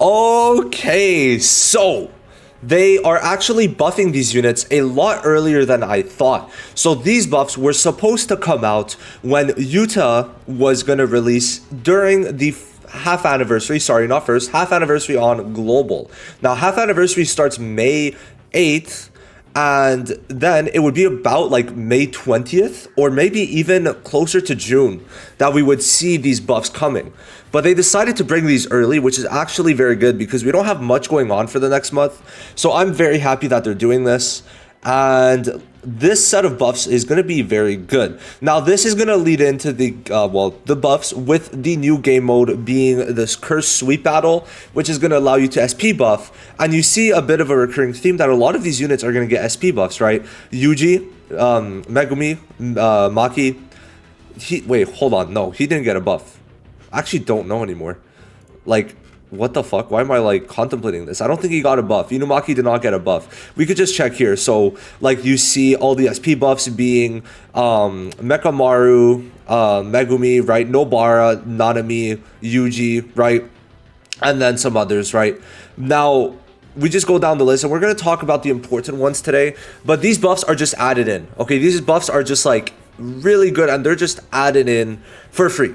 Okay, so they are actually buffing these units a lot earlier than I thought. So these buffs were supposed to come out when Yuta was going to release during the half anniversary, sorry, not first, half anniversary on Global. Now, half anniversary starts May 8th, and then it would be about like May 20th or maybe even closer to June that we would see these buffs coming. But they decided to bring these early, which is actually very good because we don't have much going on for the next month. So I'm very happy that they're doing this. And this set of buffs is going to be very good. Now, this is going to lead into the buffs with the new game mode being this Curse Sweep Battle, which is going to allow you to SP buff. And you see a bit of a recurring theme that a lot of these units are going to get SP buffs, right? Yuji, Megumi, Maki. Wait, hold on. No, he didn't get a buff. I actually don't know anymore. Like, what the fuck? Why am I like contemplating this? I don't think he got a buff. Inumaki did not get a buff. We could just check here. So like you see all the SP buffs being Mechamaru, Megumi, right? Nobara, Nanami, Yuji, right? And then some others, right? Now we just go down the list and we're going to talk about the important ones today. But these buffs are just added in. Okay, these buffs are just like really good and they're just added in for free.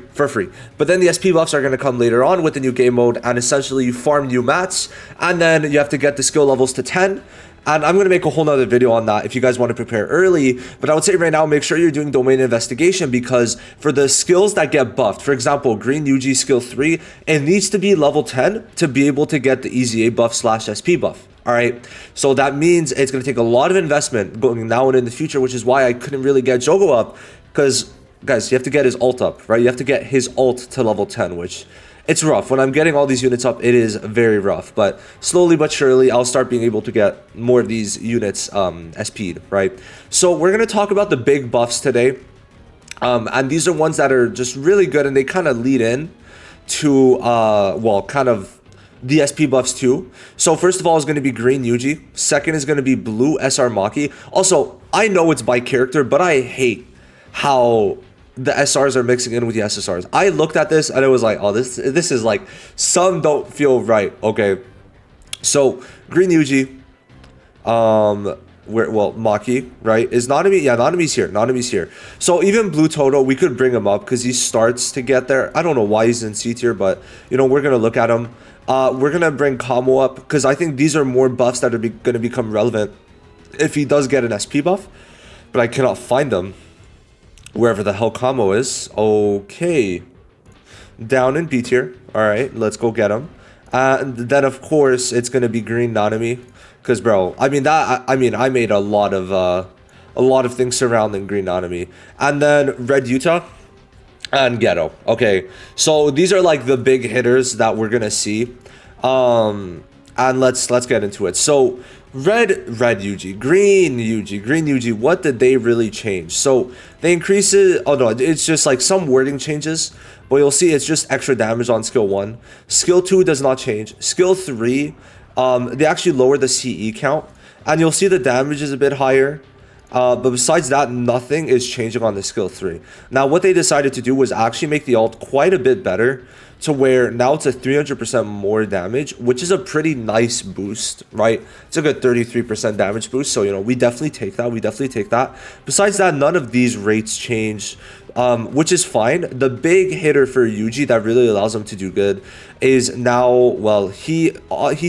But then the SP buffs are going to come later on with the new game mode, and essentially you farm new mats and then you have to get the skill levels to 10. And I'm going to make a whole nother video on that if you guys want to prepare early. But I would say right now, make sure you're doing domain investigation, because for the skills that get buffed, for example, Green Yuji skill 3, it needs to be level 10 to be able to get the easy A buff / SP buff. All right, so that means it's going to take a lot of investment going now and in the future, which is why I couldn't really get Jogo up, because guys, you have to get his ult up, right? You have to get his ult to level 10, which it's rough. When I'm getting all these units up, it is very rough, but slowly but surely I'll start being able to get more of these units SP'd, right? So we're going to talk about the big buffs today, and these are ones that are just really good, and they kind of lead in to kind of the SP buffs too. So first of all is going to be Green Yuji. Second is going to be Blue SR Maki. Also, I know it's by character, but I hate how the SRs are mixing in with the SSRs. I looked at this and it was like, oh, this is like, some don't feel right. Okay, so Green Yuji, Maki, right? Is Nanami? Yeah, Nanami's here. Nanami's here. So even Blue Todo, we could bring him up because he starts to get there. I don't know why he's in C tier, but you know, we're gonna look at him. We're gonna bring Kamo up because I think these are more buffs that are gonna become relevant if he does get an SP buff. But I cannot find them wherever the hell Kamo is. Okay, down in B tier. All right, let's go get him. And then of course it's gonna be Green Nanami, because bro, I made a lot of things surrounding Green Nanami, and then Red Yuta and Ghetto. Okay, so these are like the big hitters that we're gonna see, and let's get into it. So red Yuji, green Yuji, what did they really change? So they increase it. Oh no, it's just like some wording changes, but you'll see it's just extra damage on skill 1. Skill 2 does not change. Skill 3, they actually lower the CE count, and you'll see the damage is a bit higher. But besides that, nothing is changing on the skill 3. Now, what they decided to do was actually make the ult quite a bit better, to where now it's a 300% more damage, which is a pretty nice boost, right? It's a good 33% damage boost, so, you know, we definitely take that. Besides that, none of these rates change, which is fine. The big hitter for Yuji that really allows him to do good is now, well, he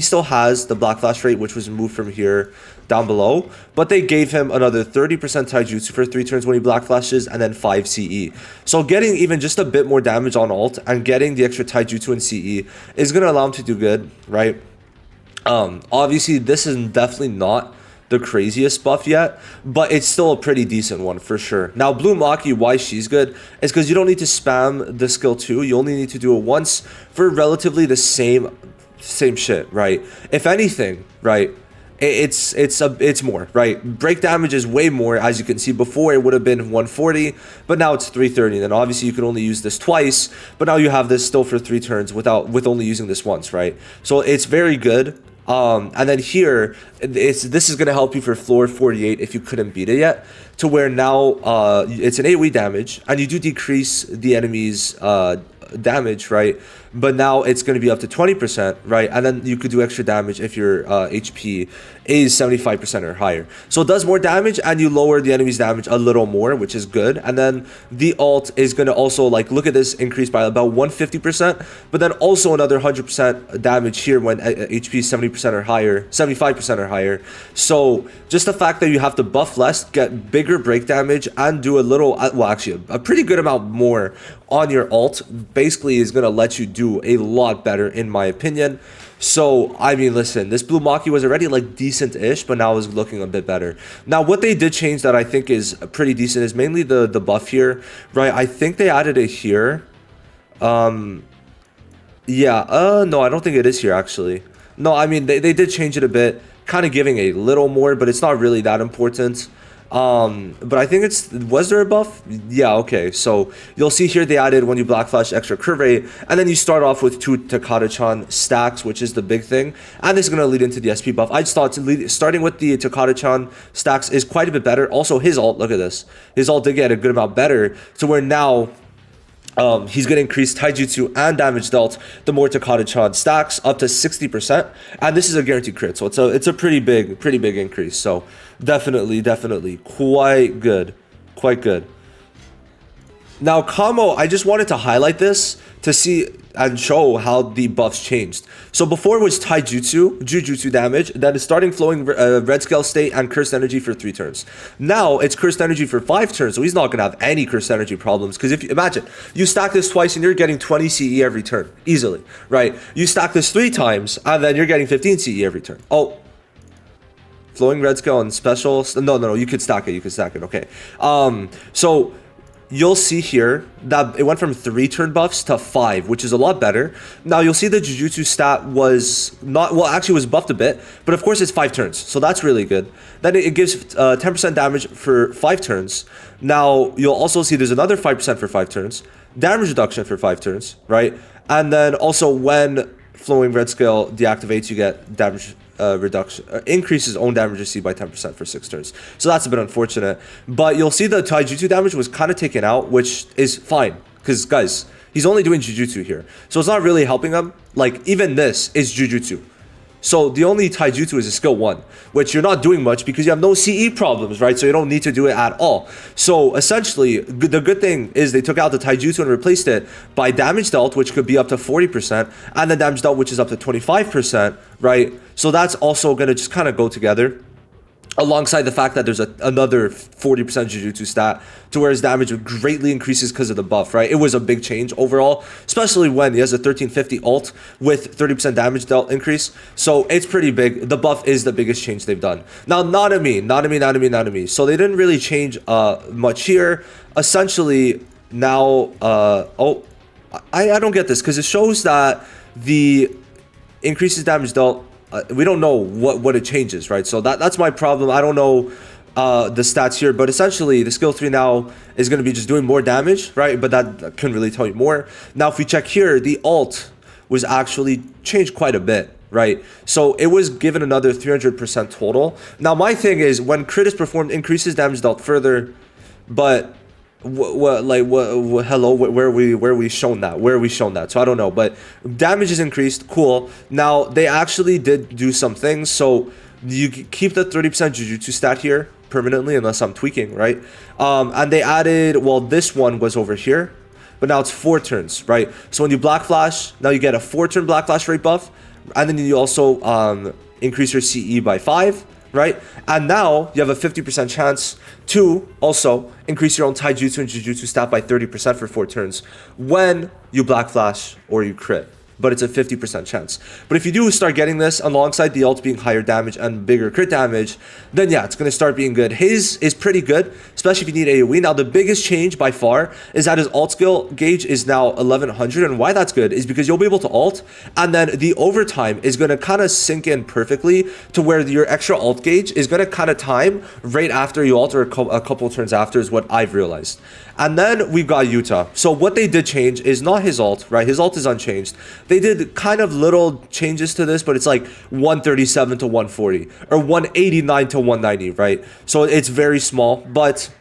still has the Black Flash rate, which was moved from here down below, but they gave him another 30% taijutsu for 3 turns when he Black Flashes, and then 5 CE. So getting even just a bit more damage on ult and getting the extra taijutsu and CE is going to allow him to do good, right? Obviously, this is definitely not the craziest buff yet, but it's still a pretty decent one for sure. Now, Blue Maki, why she's good is because you don't need to spam the skill 2. You only need to do it once for relatively the same shit, right? If anything, right, it's more, right? Break damage is way more. As you can see, before it would have been 140, but now it's 330. Then obviously you can only use this twice, but now you have this still for 3 turns with only using this once, right? So it's very good. And then here, this is going to help you for floor 48 if you couldn't beat it yet, to where now it's an AoE damage, and you do decrease the enemy's damage, right, but now it's going to be up to 20%, right? And then you could do extra damage if your HP is 75% or higher. So it does more damage, and you lower the enemy's damage a little more, which is good. And then the alt is going to also, like, look at this increase by about 150%, but then also another 100% damage here when HP is 70% or higher, 75% or higher. So just the fact that you have to buff less, get bigger break damage, and do a little, well, actually a pretty good amount more on your alt basically is going to let you do a lot better, in my opinion. So, I mean, listen, this blue Maki was already like decent-ish, but now is looking a bit better. Now, what they did change that I think is pretty decent is mainly the buff here, right? I think they added it here. No, I don't think it is here, actually. No, I mean, they did change it a bit, kind of giving a little more, but it's not really that important. But I think was there a buff? Yeah, okay. So you'll see here they added when you black flash extra curve rate, and then you start off with 2 Takata-chan stacks, which is the big thing. And this is going to lead into the SP buff. I'd start starting with the Takata-chan stacks is quite a bit better. Also, his ult, look at this. His ult did get a good amount better to where now he's going to increase taijutsu and damage dealt the more Takata-chan stacks up to 60%, and this is a guaranteed crit, so it's a pretty big increase. So definitely quite good. Now, Kamo, I just wanted to highlight this to see and show how the buffs changed. So before it was jujutsu damage, that is starting flowing red scale state and cursed energy for 3 turns. Now it's cursed energy for 5 turns, so he's not gonna have any cursed energy problems. Because if you imagine you stack this twice and you're getting 20 CE every turn easily, right? You stack this 3 times and then you're getting 15 CE every turn. Oh, flowing red scale and special. No, you could stack it. Okay. So you'll see here that it went from 3 turn buffs to 5, which is a lot better. Now you'll see the Jujutsu stat was not, well, actually was buffed a bit, but of course it's 5 turns, so that's really good. Then it gives 10% damage for 5 turns. Now you'll also see there's another 5% for 5 turns, damage reduction for 5 turns, right? And then also when flowing red scale deactivates, you get damage reduction, increases own damage received by 10% for 6 turns. So that's a bit unfortunate. But you'll see the taijutsu damage was kind of taken out, which is fine. Because, guys, he's only doing jujutsu here. So it's not really helping him. Like, even this is jujutsu. So the only taijutsu is a skill 1, which you're not doing much because you have no CE problems, right? So you don't need to do it at all. So essentially, the good thing is they took out the taijutsu and replaced it by damage dealt, which could be up to 40%, and the damage dealt, which is up to 25%, right? So that's also going to just kind of go together, alongside the fact that there's another 40% Jujutsu stat to where his damage greatly increases because of the buff, right? It was a big change overall, especially when he has a 1350 ult with 30% damage dealt increase. So it's pretty big. The buff is the biggest change they've done. Now, Nanami. So they didn't really change much here. Essentially, now, I don't get this because it shows that the increases damage dealt, we don't know what it changes, right? So that's my problem. I don't know the stats here, but essentially the skill 3 now is going to be just doing more damage, right? But that couldn't really tell you more. Now, if we check here, the ult was actually changed quite a bit, right? So it was given another 300% total. Now, my thing is when crit is performed, increases damage dealt further, but hello, where are we shown that? So I don't know, but damage is increased. Cool. Now they actually did do some things. So you keep the 30% Jujutsu stat here permanently, unless I'm tweaking, right? And they added, well, this one was over here, but now it's 4 turns, right? So when you black flash, now you get a 4-turn black flash rate buff, and then you also increase your CE by 5. Right? And now you have a 50% chance to also increase your own taijutsu and jujutsu stat by 30% for 4 turns when you black flash or you crit. But it's a 50% chance. But if you do start getting this alongside the ult being higher damage and bigger crit damage, then yeah, it's going to start being good. His is pretty good, especially if you need AoE. Now, the biggest change by far is that his ult skill gauge is now 1100. And why that's good is because you'll be able to ult, and then the overtime is going to kind of sink in perfectly to where your extra ult gauge is going to kind of time right after you ult or a couple turns after is what I've realized. And then we've got Yuta. So what they did change is not his ult, right? His ult is unchanged. They did kind of little changes to this, but it's like 137 to 140 or 189 to 190, right? So it's very small, but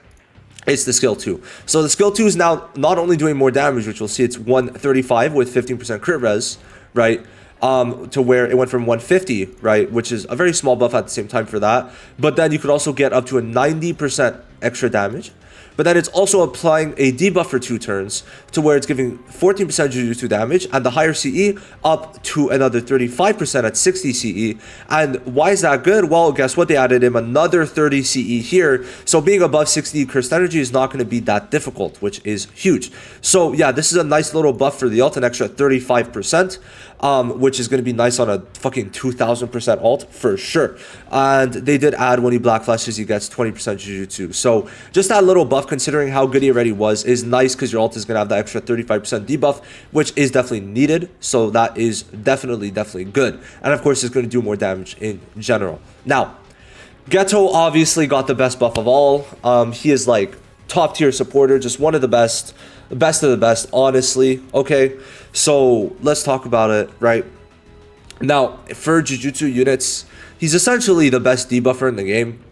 It's the skill 2. So the skill 2 is now not only doing more damage, which we'll see it's 135 with 15% crit res, right? To where it went from 150, right? Which is a very small buff at the same time for that. But then you could also get up to a 90% extra damage. But then it's also applying a debuff for 2 turns to where it's giving 14% Jujutsu damage and the higher CE up to another 35% at 60 CE. And why is that good? Well, guess what? They added him another 30 CE here. So being above 60 cursed energy is not going to be that difficult, which is huge. So yeah, this is a nice little buff for the ult, an extra 35%. Which is going to be nice on a fucking 2000% ult for sure. And they did add when he black flashes, he gets 20% Jujutsu. So just that little buff, considering how good he already was, is nice because your ult is going to have that extra 35% debuff, which is definitely needed. So that is definitely good. And of course, it's going to do more damage in general. Now, Ghetto obviously got the best buff of all. He is like top tier supporter, just one of the best of the best, honestly. Okay, so let's talk about it, right? Now, for Jujutsu units, he's essentially the best debuffer in the game.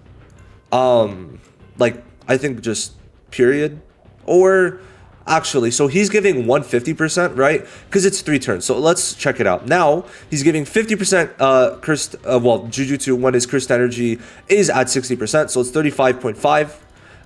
Like, I think just period. Or actually, so he's giving 150%, right? Because it's 3 turns. So let's check it out. Now, he's giving 50% cursed, Jujutsu when his cursed energy is at 60%. So it's 35.5.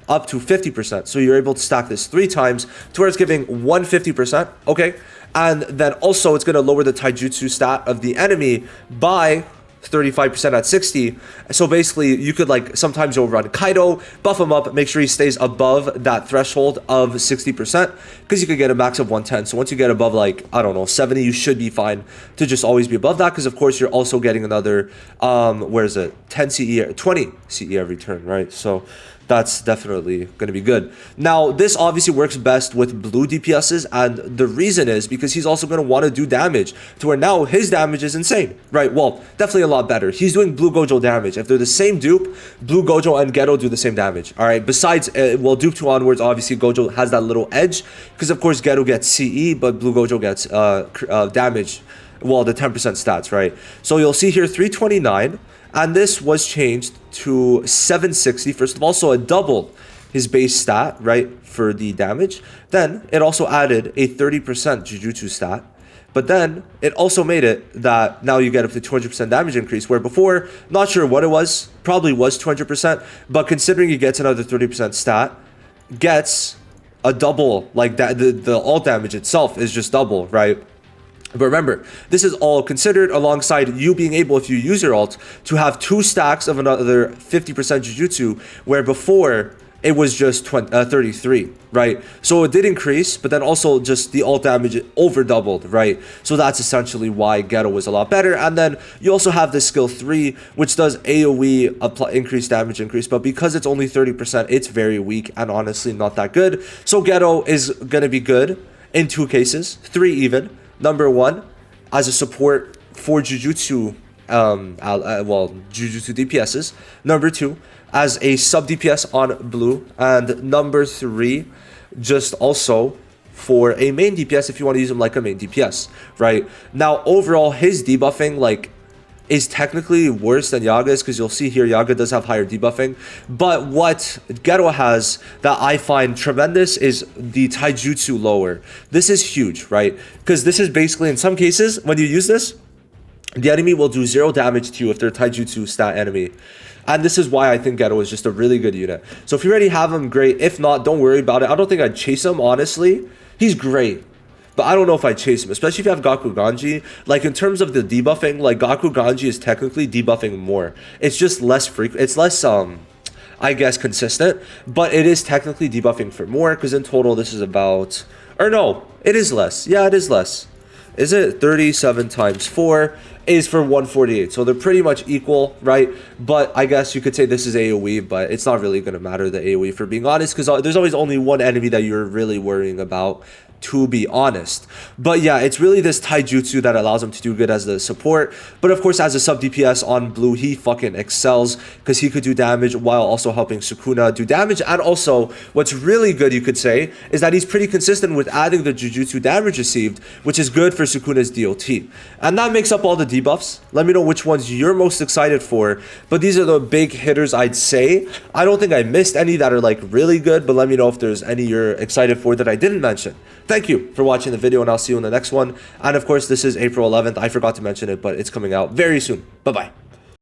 Up to 50%. So you're able to stack this 3 times to where it's giving 150%. Okay. And then also it's going to lower the taijutsu stat of the enemy by 35% at 60. So basically you could like sometimes you'll run Kaido, buff him up, make sure he stays above that threshold of 60% because you could get a max of 110. So once you get above like, I don't know, 70, you should be fine to just always be above that because of course you're also getting another, where is it? 10 CE, 20 CE every turn, right? So that's definitely going to be good. Now, this obviously works best with blue DPSs, and the reason is because he's also going to want to do damage to where now his damage is insane, right? Well, definitely a lot better. He's doing blue Gojo damage. If they're the same dupe, blue Gojo and Ghetto do the same damage, all right? Besides, well, dupe 2 onwards, obviously Gojo has that little edge because, of course, Ghetto gets CE, but blue Gojo gets damage, well, the 10% stats, right? So you'll see here 329. And this was changed to 760, first of all, so it doubled his base stat, right, for the damage. Then it also added a 30% Jujutsu stat. But then it also made it that now you get up to 200% damage increase, where before, not sure what it was, probably was 200%, but considering he gets another 30% stat, gets a double, like that, the ult damage itself is just double, right? But remember, this is all considered alongside you being able, if you use your ult, to have 2 stacks of another 50% Jujutsu, where before it was just 33, right? So it did increase, but then also just the ult damage over doubled, right? So that's essentially why Ghetto was a lot better. And then you also have the skill 3, which does AoE increase damage increase, but because it's only 30%, it's very weak and honestly not that good. So Ghetto is going to be good in 2 cases, 3 even. Number 1, as a support for Jujutsu, Jujutsu DPSs. Number 2, as a sub DPS on blue. And number 3, just also for a main DPS if you want to use him like a main DPS, right? Now, overall, his debuffing, like, is technically worse than Yaga's because you'll see here Yaga does have higher debuffing. But what Ghetto has that I find tremendous is the taijutsu lower. This is huge, right? Because this is basically, in some cases, when you use this, the enemy will do 0 damage to you if they're taijutsu stat enemy. And this is why I think Ghetto is just a really good unit. So if you already have him, great. If not, don't worry about it. I don't think I'd chase him, honestly. He's great. But I don't know if I chase him, especially if you have Gaku Ganji. Like, in terms of the debuffing, like, Gaku Ganji is technically debuffing more. It's just less frequent. It's less, I guess, consistent. But it is technically debuffing for more, because in total, this is about... Or no, it is less. Yeah, it is less. Is it 37 times 4 is for 148. So they're pretty much equal, right? But I guess you could say this is AoE, but it's not really going to matter, the AoE, for being honest, because there's always only one enemy that you're really worrying about. to be honest. But yeah, it's really this taijutsu that allows him to do good as the support. But of course, as a sub DPS on blue, he fucking excels because he could do damage while also helping Sukuna do damage. And also, what's really good, you could say, is that he's pretty consistent with adding the Jujutsu damage received, which is good for Sukuna's DOT. And that makes up all the debuffs. Let me know which ones you're most excited for. But these are the big hitters, I'd say. I don't think I missed any that are like really good, but let me know if there's any you're excited for that I didn't mention. Thank you for watching the video, and I'll see you in the next one. And of course, this is April 11th. I forgot to mention it, but it's coming out very soon. Bye-bye.